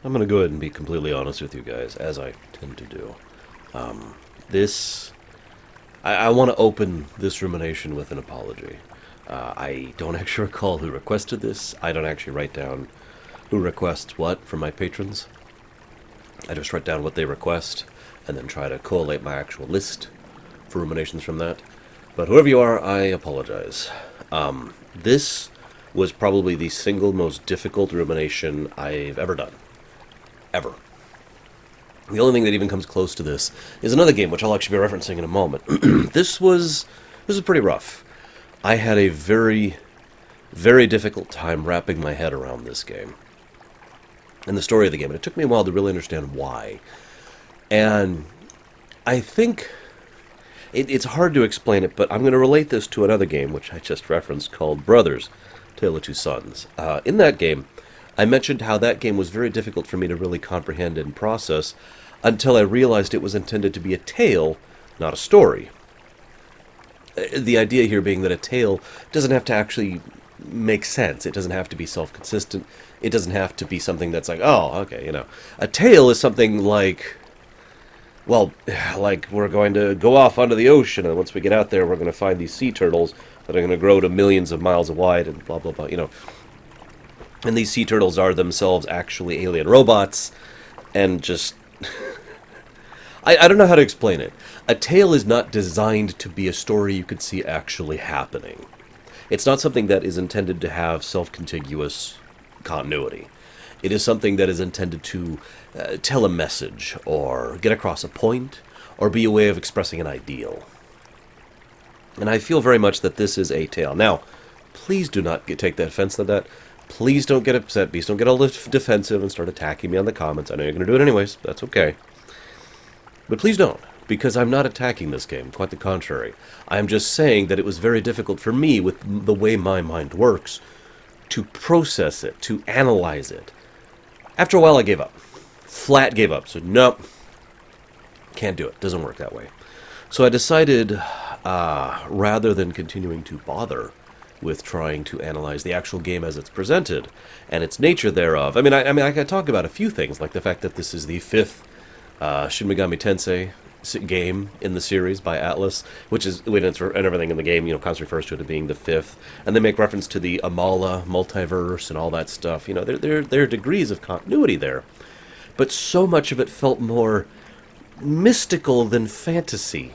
I'm going to go ahead and be completely honest with you guys, as I tend to do. This... I want to open this rumination with an apology. I don't actually recall who requested this. I don't actually write down who requests what from my patrons. I just write down what they request, and then try to collate my actual list for ruminations from that. But whoever you are, I apologize. This was probably the single most difficult rumination I've ever done. Ever. The only thing that even comes close to this is another game, which I'll actually be referencing in a moment. This was pretty rough. I had a very, very difficult time wrapping my head around this game and the story of the game, and it took me a while to really understand why. And I think it's hard to explain it, but I'm going to relate this to another game, which I just referenced, called Brothers, Tale of Two Sons. In that game, I mentioned how that game was very difficult for me to really comprehend and process until I realized it was intended to be a tale, not a story. The idea here being that a tale doesn't have to actually make sense. It doesn't have to be self-consistent. It doesn't have to be something that's like, oh, okay, you know. A tale is something like, well, like we're going to go off onto the ocean, and once we get out there, we're going to find these sea turtles that are going to grow to millions of miles wide, and blah, blah, blah, you know. And these sea turtles are themselves actually alien robots, and just... I don't know how to explain it. A tale is not designed to be a story you could see actually happening. It's not something that is intended to have self-contiguous continuity. It is something that is intended to tell a message, or get across a point, or be a way of expressing an ideal. And I feel very much that this is a tale. Now, please do not take that offense to that. Please don't get upset. Please don't get all defensive and start attacking me on the comments. I know you're going to do it anyways. That's okay. But please don't, because I'm not attacking this game. Quite the contrary. I am just saying that it was very difficult for me, with the way my mind works, to process it, to analyze it. After a while, I gave up. Flat gave up. So, nope. Can't do it. Doesn't work that way. So I decided, rather than continuing to bother with trying to analyze the actual game as it's presented, and its nature thereof. I mean, I could talk about a few things, like the fact that this is the fifth Shin Megami Tensei game in the series by Atlas, which is, and everything in the game, you know, constantly refers to it being the fifth, and they make reference to the Amala multiverse and all that stuff. You know, there are degrees of continuity there, but so much of it felt more mystical than fantasy.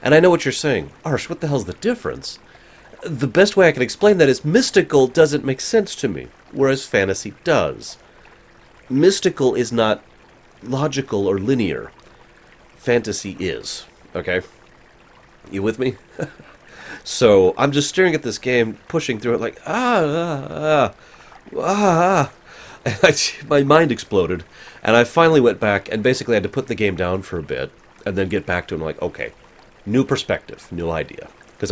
And I know what you're saying. Arsh, what the hell's the difference? The best way I can explain that is mystical doesn't make sense to me, whereas fantasy does. Mystical is not logical or linear. Fantasy is. Okay? You with me? So, I'm just staring at this game, pushing through it like, my mind exploded, and I finally went back, and basically had to put the game down for a bit, and then get back to it, and like, okay, new perspective, new idea. Because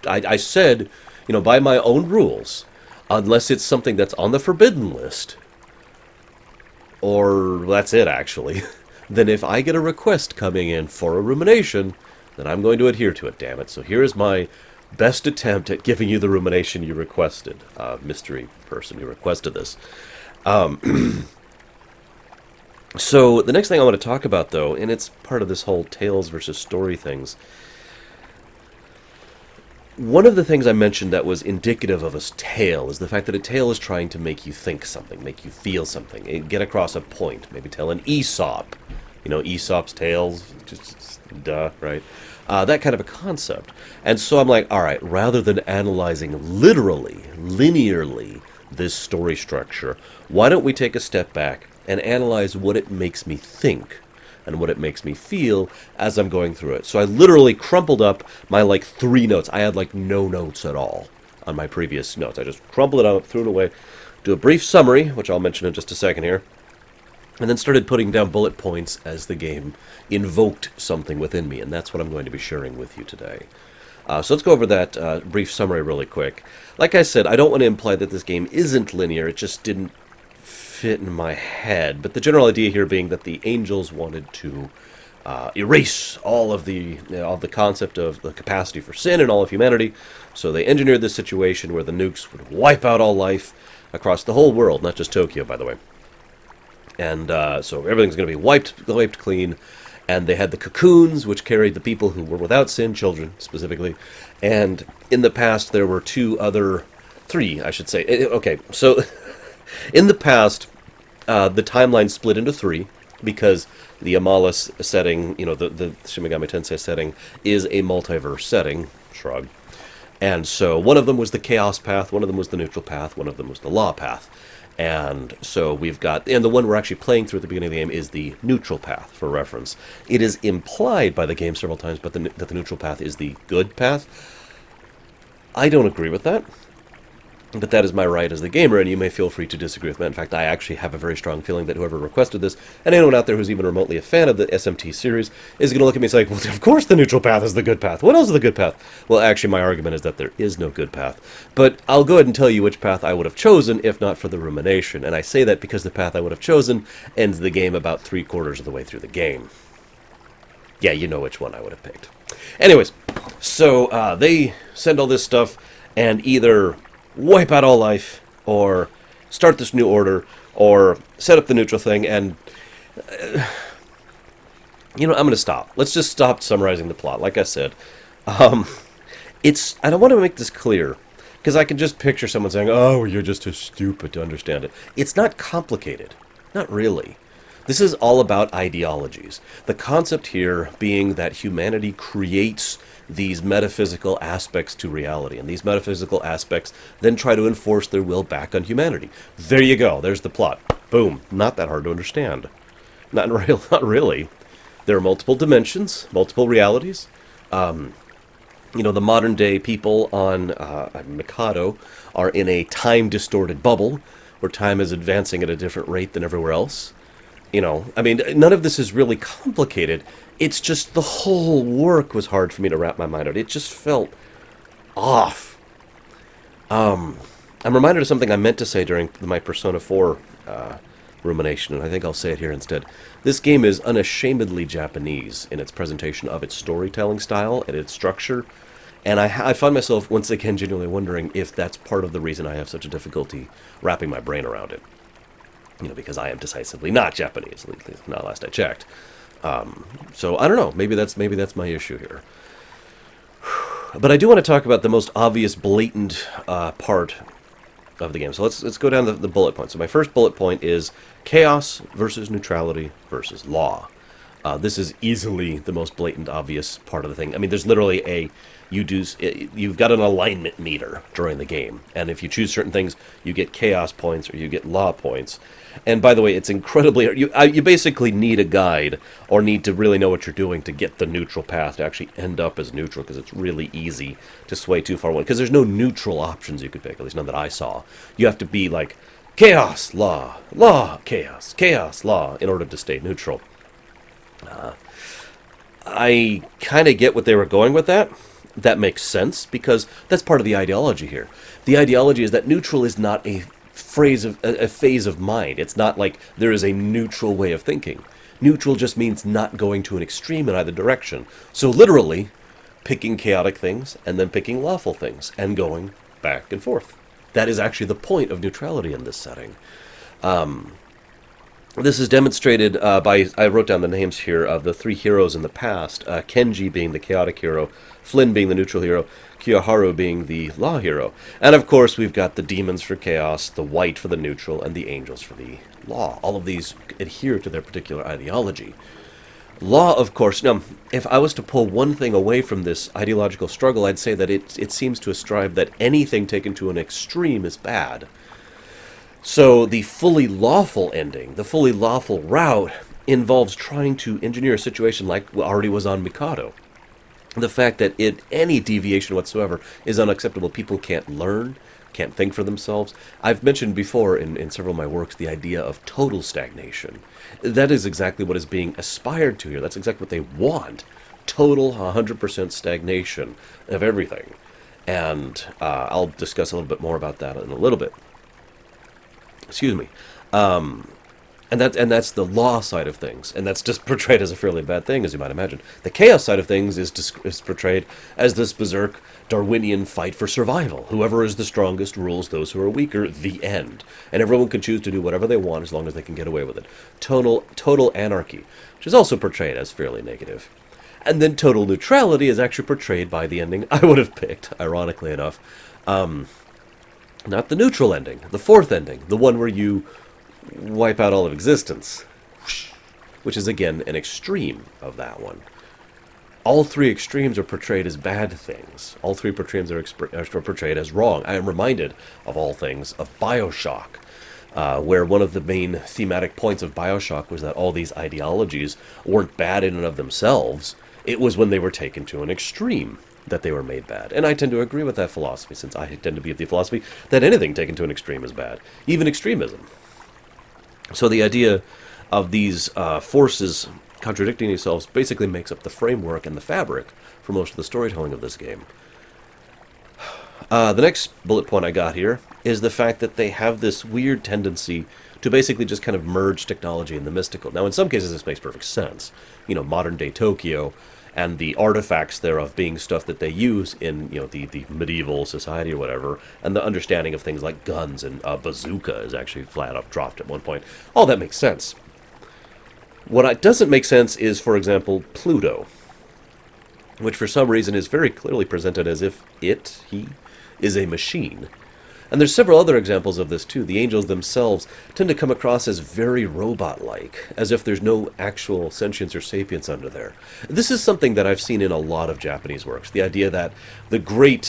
I said, you know, by my own rules, unless it's something that's on the forbidden list, or that's it, actually, then if I get a request coming in for a rumination, then I'm going to adhere to it, damn it. So here is my best attempt at giving you the rumination you requested, mystery person who requested this. So the next thing I want to talk about, though, and it's part of this whole tales versus story things. One of the things I mentioned that was indicative of a tale is the fact that a tale is trying to make you think something, make you feel something, get across a point, maybe tell an Aesop. You know, Aesop's tales, just duh, right? That kind of a concept. And so I'm like, alright, rather than analyzing literally, linearly, this story structure, why don't we take a step back and analyze what it makes me think and what it makes me feel as I'm going through it. So I literally crumpled up my, 3 notes. I had, no notes at all on my previous notes. I just crumpled it up, threw it away, do a brief summary, which I'll mention in just a second here, and then started putting down bullet points as the game invoked something within me, and that's what I'm going to be sharing with you today. So let's go over that brief summary really quick. Like I said, I don't want to imply that this game isn't linear, it just didn't fit in my head, but the general idea here being that the angels wanted to erase all of the concept of the capacity for sin in all of humanity, so they engineered this situation where the nukes would wipe out all life across the whole world, not just Tokyo, by the way. And so everything's going to be wiped clean. And they had the cocoons, which carried the people who were without sin, children specifically. And in the past, there were three, I should say. Okay, so in the past, the timeline split into three because the Amalis setting, the Shin Megami Tensei setting, is a multiverse setting. Shrug. And so one of them was the chaos path, one of them was the neutral path, one of them was the law path. And so we've got, and the one we're actually playing through at the beginning of the game is the neutral path, for reference. It is implied by the game several times that the neutral path is the good path. I don't agree with that, but that is my right as the gamer, and you may feel free to disagree with me. In fact, I actually have a very strong feeling that whoever requested this, and anyone out there who's even remotely a fan of the SMT series, is going to look at me and say, well, of course the neutral path is the good path. What else is the good path? Well, actually, my argument is that there is no good path. But I'll go ahead and tell you which path I would have chosen if not for the rumination, and I say that because the path I would have chosen ends the game about 3/4 of the way through the game. Yeah, you know which one I would have picked. Anyways, so they send all this stuff and either wipe out all life, or start this new order, or set up the neutral thing, and I'm going to stop. Let's just stop summarizing the plot. Like I said, I don't want to make this clear, because I can just picture someone saying, oh, you're just too stupid to understand it. It's not complicated. Not really. This is all about ideologies. The concept here being that humanity creates these metaphysical aspects to reality, and these metaphysical aspects then try to enforce their will back on humanity. There you go. There's the plot. Boom. Not that hard to understand. Not really. There are multiple dimensions, multiple realities. The modern day people on Mikado are in a time-distorted bubble where time is advancing at a different rate than everywhere else. None of this is really complicated. It's just the whole work was hard for me to wrap my mind around. It just felt off. I'm reminded of something I meant to say during my Persona 4 rumination, and I think I'll say it here instead. This game is unashamedly Japanese in its presentation of its storytelling style and its structure, and I find myself once again genuinely wondering if that's part of the reason I have such a difficulty wrapping my brain around it. Because I am decisively not Japanese, at least not last I checked. So I don't know. Maybe that's my issue here. But I do want to talk about the most obvious, blatant part of the game. So let's go down the bullet points. So my first bullet point is chaos versus neutrality versus law. This is easily the most blatant, obvious part of the thing. There's literally you've got an alignment meter during the game, and if you choose certain things, you get chaos points or you get law points. And by the way, it's incredibly you basically need a guide or need to really know what you're doing to get the neutral path to actually end up as neutral, because it's really easy to sway too far one, because there's no neutral options you could pick, at least none that I saw. You have to be like chaos, law, chaos, law in order to stay neutral. I kind of get what they were going with that. That makes sense, because that's part of the ideology here. The ideology is that neutral is not a phase of mind. It's not like there is a neutral way of thinking. Neutral just means not going to an extreme in either direction. So literally, picking chaotic things and then picking lawful things and going back and forth. That is actually the point of neutrality in this setting. This is demonstrated by, I wrote down the names here of the three heroes in the past, Kenji being the chaotic hero, Flynn being the neutral hero, Kiyoharu being the law hero. And of course we've got the demons for chaos, the white for the neutral, and the angels for the law. All of these adhere to their particular ideology. Law, of course, now, if I was to pull one thing away from this ideological struggle, I'd say that it seems to ascribe that anything taken to an extreme is bad. So the fully lawful ending, the fully lawful route, involves trying to engineer a situation like what already was on Mikado. The fact that any deviation whatsoever is unacceptable. People can't learn, can't think for themselves. I've mentioned before in several of my works the idea of total stagnation. That is exactly what is being aspired to here. That's exactly what they want. Total 100% stagnation of everything. And I'll discuss a little bit more about that in a little bit. Excuse me. And that's the law side of things, and that's just portrayed as a fairly bad thing, as you might imagine. The chaos side of things is portrayed as this berserk Darwinian fight for survival. Whoever is the strongest rules those who are weaker. The end, and everyone can choose to do whatever they want as long as they can get away with it. Total anarchy, which is also portrayed as fairly negative. And then total neutrality is actually portrayed by the ending I would have picked, ironically enough. Not the neutral ending, the fourth ending, the one where you wipe out all of existence, which is again an extreme of that one. All three extremes are portrayed as bad things. All three extremes are portrayed as wrong. I am reminded, of all things, of BioShock, where one of the main thematic points of BioShock was that all these ideologies weren't bad in and of themselves. It was when they were taken to an extreme that they were made bad. And I tend to agree with that philosophy, since I tend to be of the philosophy that anything taken to an extreme is bad, even extremism. So the idea of these forces contradicting themselves basically makes up the framework and the fabric for most of the storytelling of this game. The next bullet point I got here is the fact that they have this weird tendency to basically just kind of merge technology and the mystical. Now, in some cases, this makes perfect sense. You know, modern-day Tokyo and the artifacts thereof being stuff that they use in, you know, the medieval society or whatever, and the understanding of things like guns and a bazooka is actually flat up dropped at one point. All that makes sense. What doesn't make sense is, for example, Pluto, which for some reason is very clearly presented as if he, is a machine. And there's several other examples of this too. The angels themselves tend to come across as very robot-like, as if there's no actual sentience or sapience under there. This is something that I've seen in a lot of Japanese works. The idea that the great,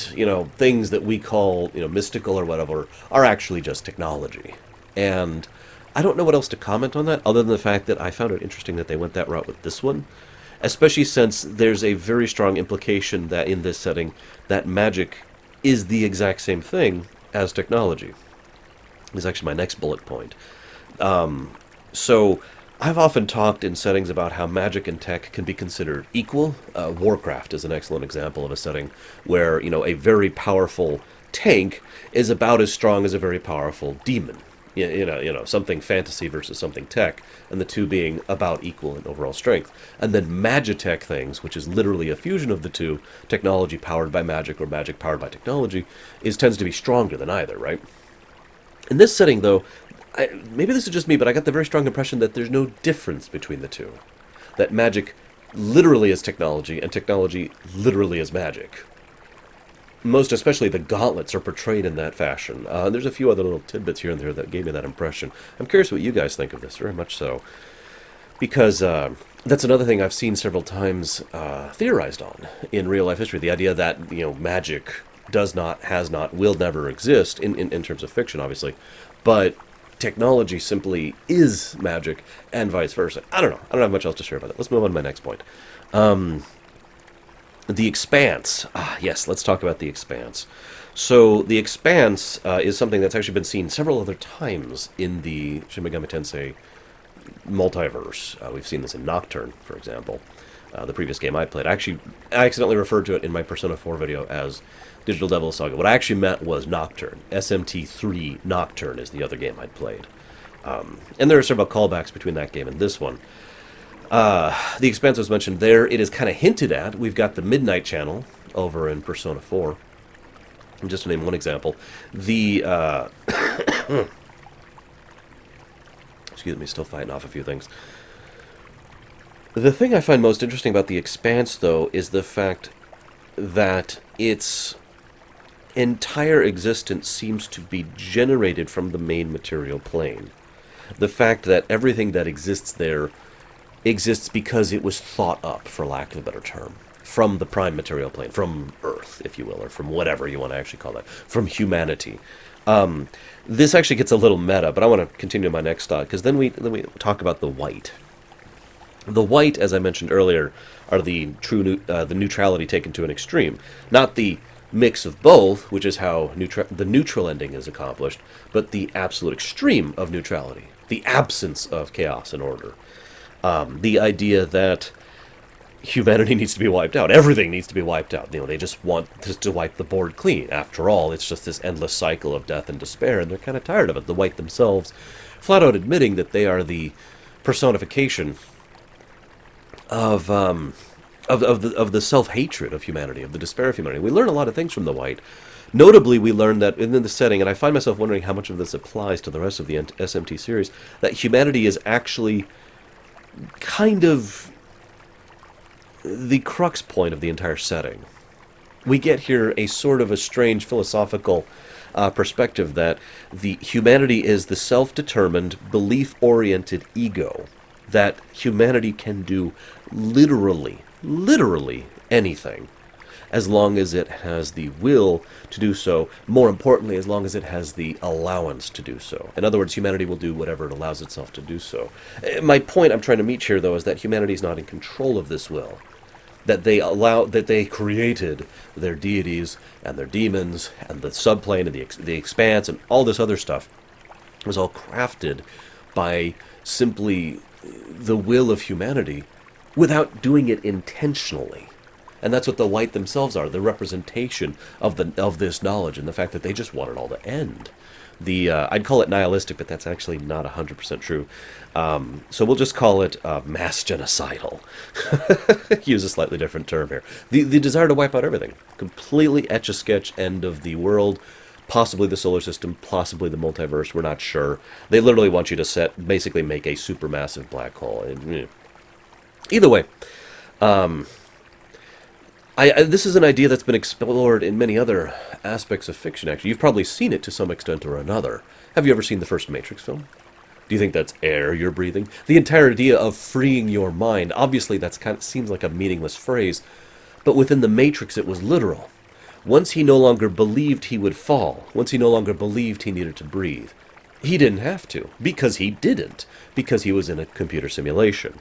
things that we call, mystical or whatever, are actually just technology. And I don't know what else to comment on that, other than the fact that I found it interesting that they went that route with this one. Especially since there's a very strong implication that in this setting, that magic is the exact same thing as technology. This is actually my next bullet point. So I've often talked in settings about how magic and tech can be considered equal. Warcraft is an excellent example of a setting where, a very powerful tank is about as strong as a very powerful demon. Something fantasy versus something tech, and the two being about equal in overall strength. And then magitech things, which is literally a fusion of the two, technology powered by magic or magic powered by technology, tends to be stronger than either, right? In this setting, though, maybe this is just me, but I got the very strong impression that there's no difference between the two. That magic literally is technology, and technology literally is magic. Most especially the gauntlets are portrayed in that fashion. There's a few other little tidbits here and there that gave me that impression. I'm curious what you guys think of this, very much so. Because that's another thing I've seen several times theorized on in real-life history. The idea that, magic does not, has not, will never exist, in terms of fiction, obviously. But technology simply is magic, and vice versa. I don't know. I don't have much else to share about it. Let's move on to my next point. The Expanse. Yes, let's talk about the Expanse. So, the Expanse is something that's actually been seen several other times in the Shin Megami Tensei multiverse. We've seen this in Nocturne, for example. The previous game I played. I accidentally referred to it in my Persona 4 video as Digital Devil Saga. What I actually meant was Nocturne. SMT3 Nocturne is the other game I'd played. And there are several callbacks between that game and this one. The Expanse was mentioned there. It is kind of hinted at. We've got the Midnight Channel over in Persona 4. And just to name one example, the excuse me, still fighting off a few things. The thing I find most interesting about the Expanse, though, is the fact that its entire existence seems to be generated from the main material plane. The fact that everything that exists there exists because it was thought up, for lack of a better term, from the prime material plane, from Earth, if you will, or from whatever you want to actually call that, from humanity. This actually gets a little meta, but I want to continue my next thought, because then we talk about the white. The white, as I mentioned earlier, are the the neutrality taken to an extreme. Not the mix of both, which is how the neutral ending is accomplished, but the absolute extreme of neutrality. The absence of chaos and order. The idea that humanity needs to be wiped out. Everything needs to be wiped out. They just want to wipe the board clean. After all, it's just this endless cycle of death and despair, and they're kind of tired of it. The white themselves flat out admitting that they are the personification of the self-hatred of humanity, of the despair of humanity. We learn a lot of things from the White. Notably, we learn that in the setting, and I find myself wondering how much of this applies to the rest of the SMT series, that humanity is actually kind of the crux point of the entire setting. We get here a sort of a strange philosophical perspective that the humanity is the self-determined, belief-oriented ego, that humanity can do literally anything, as long as it has the will to do so, more importantly, as long as it has the allowance to do so. In other words, humanity will do whatever it allows itself to do so. My point I'm trying to meet here, though, is that humanity is not in control of this will. That they created their deities and their demons and the subplane and the expanse and all this other stuff was all crafted by simply the will of humanity without doing it intentionally. And that's what the White themselves are, the representation of this knowledge and the fact that they just want it all to end. I'd call it nihilistic, but that's actually not 100% true. So we'll just call it mass genocidal. Use a slightly different term here. The desire to wipe out everything. Completely etch-a-sketch end of the world, possibly the solar system, possibly the multiverse, we're not sure. They literally want you to basically make a supermassive black hole. Either way, this is an idea that's been explored in many other aspects of fiction, actually. You've probably seen it to some extent or another. Have you ever seen the first Matrix film? Do you think that's air you're breathing? The entire idea of freeing your mind, obviously that seems like a meaningless phrase, but within the Matrix it was literal. Once he no longer believed he would fall, once he no longer believed he needed to breathe, he didn't have to, because he didn't, because he was in a computer simulation.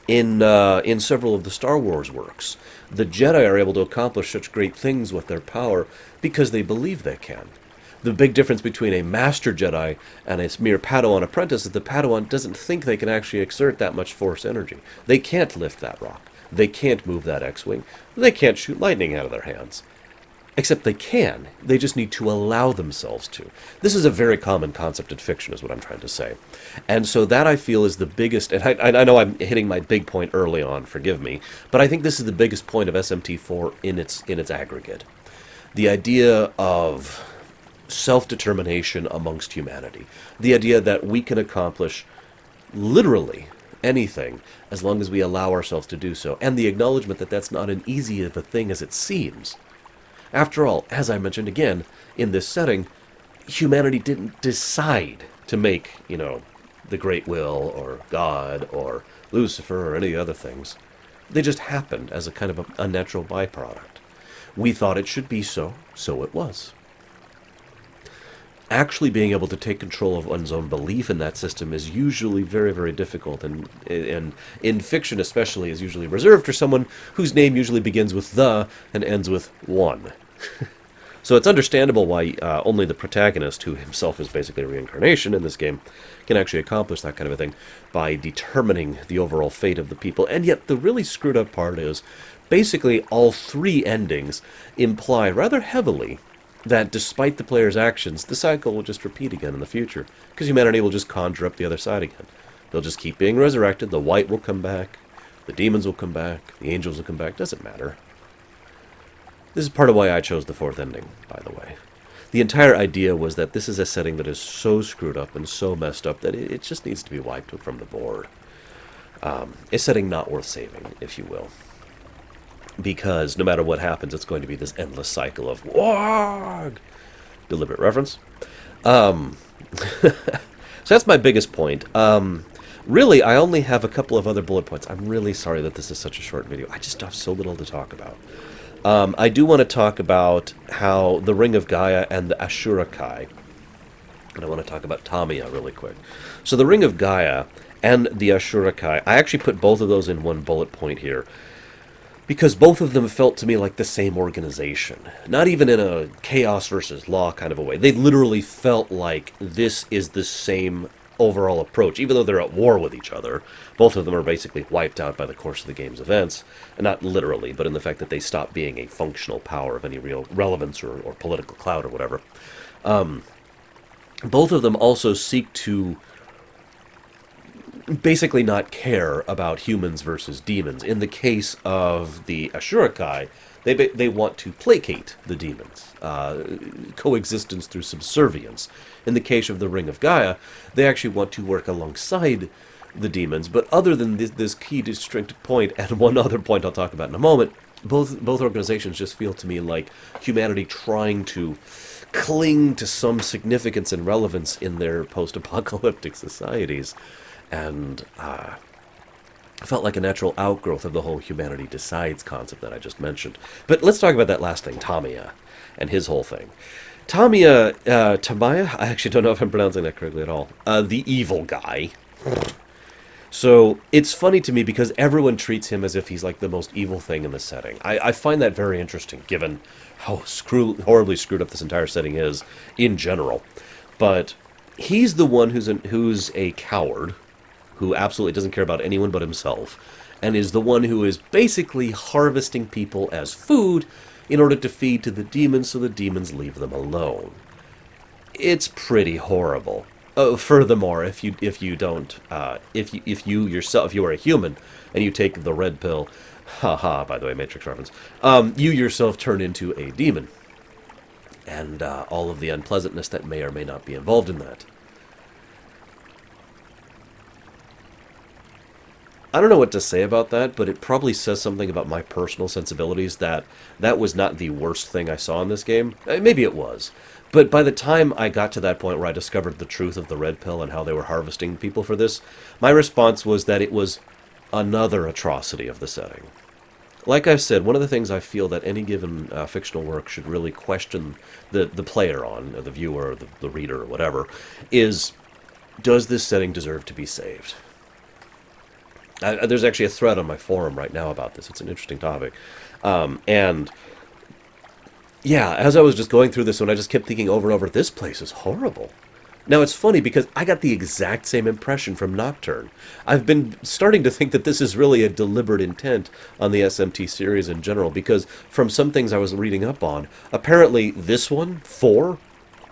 In several of the Star Wars works, the Jedi are able to accomplish such great things with their power because they believe they can. The big difference between a Master Jedi and a mere Padawan apprentice is the Padawan doesn't think they can actually exert that much Force energy. They can't lift that rock. They can't move that X-Wing. They can't shoot lightning out of their hands. Except they can. They just need to allow themselves to. This is a very common concept in fiction, is what I'm trying to say. And so that, I feel, is the biggest... And I know I'm hitting my big point early on, forgive me, but I think this is the biggest point of SMT4 in its aggregate. The idea of self-determination amongst humanity. The idea that we can accomplish literally anything as long as we allow ourselves to do so. And the acknowledgement that that's not an easy of a thing as it seems. After all, as I mentioned again, in this setting, humanity didn't decide to make, the Great Will, or God, or Lucifer, or any other things. They just happened as a kind of a natural byproduct. We thought it should be so, so it was. Actually being able to take control of one's own belief in that system is usually very, very difficult, and in fiction especially is usually reserved for someone whose name usually begins with the and ends with one. So it's understandable why only the protagonist, who himself is basically a reincarnation in this game, can actually accomplish that kind of a thing by determining the overall fate of the people. And yet the really screwed up part is, basically all three endings imply rather heavily that despite the player's actions, the cycle will just repeat again in the future, because humanity will just conjure up the other side again. They'll just keep being resurrected, the White will come back, the demons will come back, the angels will come back, doesn't matter. This is part of why I chose the fourth ending, by the way. The entire idea was that this is a setting that is so screwed up and so messed up that it just needs to be wiped from the board. A setting not worth saving, if you will. Because no matter what happens, it's going to be this endless cycle of warg. Deliberate reference. So that's my biggest point. Really, I only have a couple of other bullet points. I'm really sorry that this is such a short video. I just have so little to talk about. I do want to talk about how the Ring of Gaia and the Ashura Kai. And I want to talk about Tamiya really quick. So the Ring of Gaia and the Ashura Kai, I actually put both of those in one bullet point here, because both of them felt to me like the same organization. Not even in a chaos versus law kind of a way. They literally felt like this is the same overall approach. Even though they're at war with each other, both of them are basically wiped out by the course of the game's events. And not literally, but in the fact that they stop being a functional power of any real relevance or political clout or whatever. both of them also seek to basically not care about humans versus demons. In the case of the Ashurakai, they want to placate the demons, coexistence through subservience. In the case of the Ring of Gaia, they actually want to work alongside the demons. But other than this key distinct point, and one other point I'll talk about in a moment, both organizations just feel to me like humanity trying to cling to some significance and relevance in their post-apocalyptic societies. And felt like a natural outgrowth of the whole humanity decides concept that I just mentioned. But let's talk about that last thing, Tamiya, and his whole thing. Tamiya, I actually don't know if I'm pronouncing that correctly at all. The evil guy. So it's funny to me because everyone treats him as if he's like the most evil thing in the setting. I find that very interesting, given how horribly screwed up this entire setting is in general. But he's the one who's a coward, who absolutely doesn't care about anyone but himself, and is the one who is basically harvesting people as food in order to feed to the demons so the demons leave them alone. It's pretty horrible. Furthermore, if you are a human and you take the red pill, haha, by the way, Matrix reference, you yourself turn into a demon, and all of the unpleasantness that may or may not be involved in that. I don't know what to say about that, but it probably says something about my personal sensibilities that was not the worst thing I saw in this game. Maybe it was. But by the time I got to that point where I discovered the truth of the red pill and how they were harvesting people for this, my response was that it was another atrocity of the setting. Like I've said, one of the things I feel that any given fictional work should really question the player on, or the viewer, or the reader, or whatever, is, does this setting deserve to be saved? There's actually a thread on my forum right now about this. It's an interesting topic. And yeah, as I was just going through this one, I just kept thinking over and over, this place is horrible. Now, it's funny because I got the exact same impression from Nocturne. I've been starting to think that this is really a deliberate intent on the SMT series in general, because from some things I was reading up on, apparently this one, 4,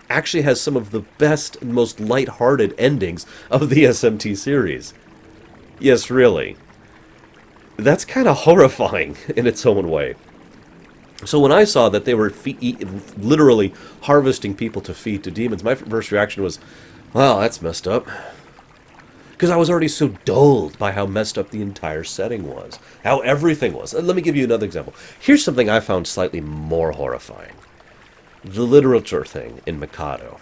actually has some of the best and most light-hearted endings of the SMT series. Yes, really. That's kind of horrifying in its own way. So when I saw that they were literally harvesting people to feed to demons, my first reaction was, well, that's messed up. Because I was already so dulled by how messed up the entire setting was. How everything was. Let me give you another example. Here's something I found slightly more horrifying. The literature thing in Mikado.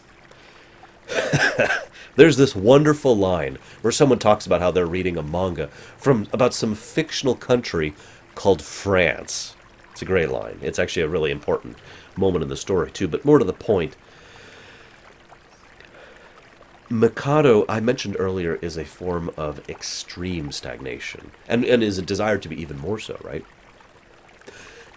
There's this wonderful line where someone talks about how they're reading a manga about some fictional country called France. It's a great line. It's actually a really important moment in the story, too. But more to the point, Mikado, I mentioned earlier, is a form of extreme stagnation, and is desired to be even more so, right?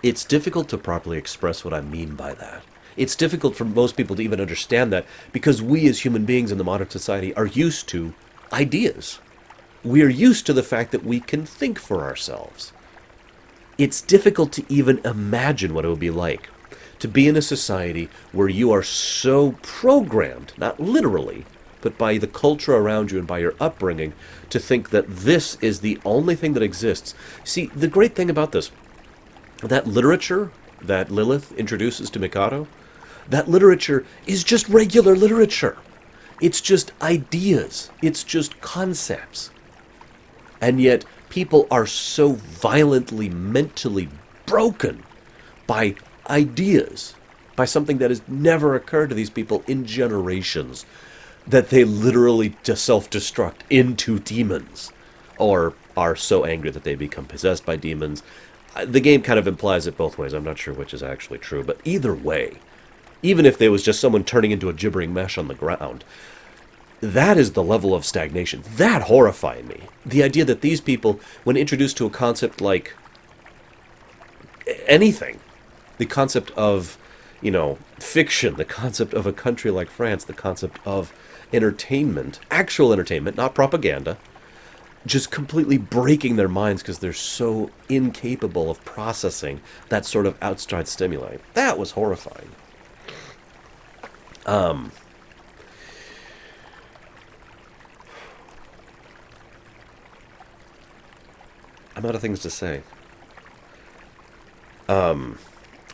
It's difficult to properly express what I mean by that. It's difficult for most people to even understand that, because we as human beings in the modern society are used to ideas. We are used to the fact that we can think for ourselves. It's difficult to even imagine what it would be like to be in a society where you are so programmed, not literally, but by the culture around you and by your upbringing, to think that this is the only thing that exists. See, the great thing about this, that literature that Lilith introduces to Mikado, that literature is just regular literature. It's just ideas. It's just concepts. And yet, people are so violently mentally broken by ideas, by something that has never occurred to these people in generations, that they literally just self-destruct into demons, or are so angry that they become possessed by demons. The game kind of implies it both ways. I'm not sure which is actually true, but either way, even if there was just someone turning into a gibbering mesh on the ground, that is the level of stagnation. That horrified me. The idea that these people, when introduced to a concept like anything, the concept of, fiction, the concept of a country like France, the concept of entertainment, actual entertainment, not propaganda, just completely breaking their minds because they're so incapable of processing that sort of outside stimuli. That was horrifying. I'm out of things to say.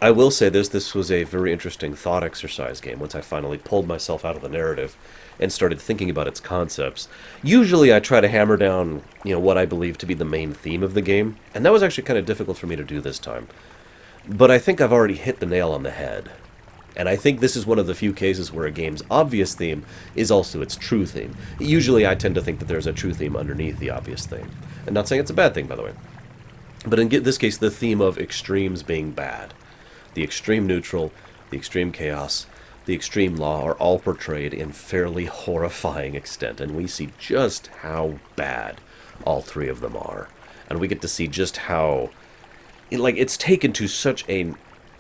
I will say this was a very interesting thought exercise game once I finally pulled myself out of the narrative and started thinking about its concepts. Usually I try to hammer down, what I believe to be the main theme of the game, and that was actually kind of difficult for me to do this time. But I think I've already hit the nail on the head. And I think this is one of the few cases where a game's obvious theme is also its true theme. Usually I tend to think that there's a true theme underneath the obvious theme. I'm not saying it's a bad thing, by the way. But in this case, the theme of extremes being bad. The extreme neutral, the extreme chaos, the extreme law are all portrayed in fairly horrifying extent, and we see just how bad all three of them are. And we get to see just how it's taken to such an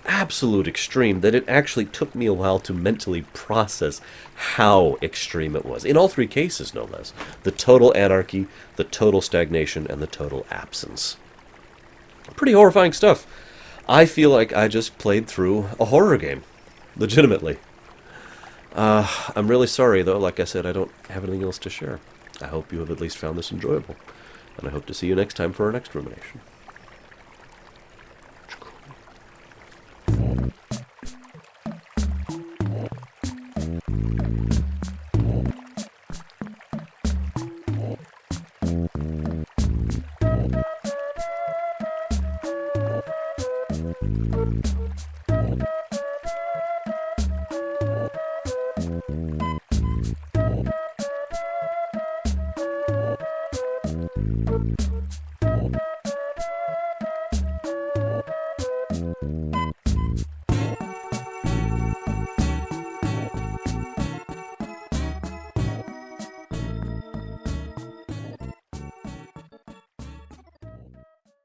absolute extreme that it actually took me a while to mentally process how extreme it was. In all three cases, no less. The total anarchy, the total stagnation, and the total absence. Pretty horrifying stuff. I feel like I just played through a horror game. Legitimately. I'm really sorry, though. Like I said, I don't have anything else to share. I hope you have at least found this enjoyable. And I hope to see you next time for our next rumination.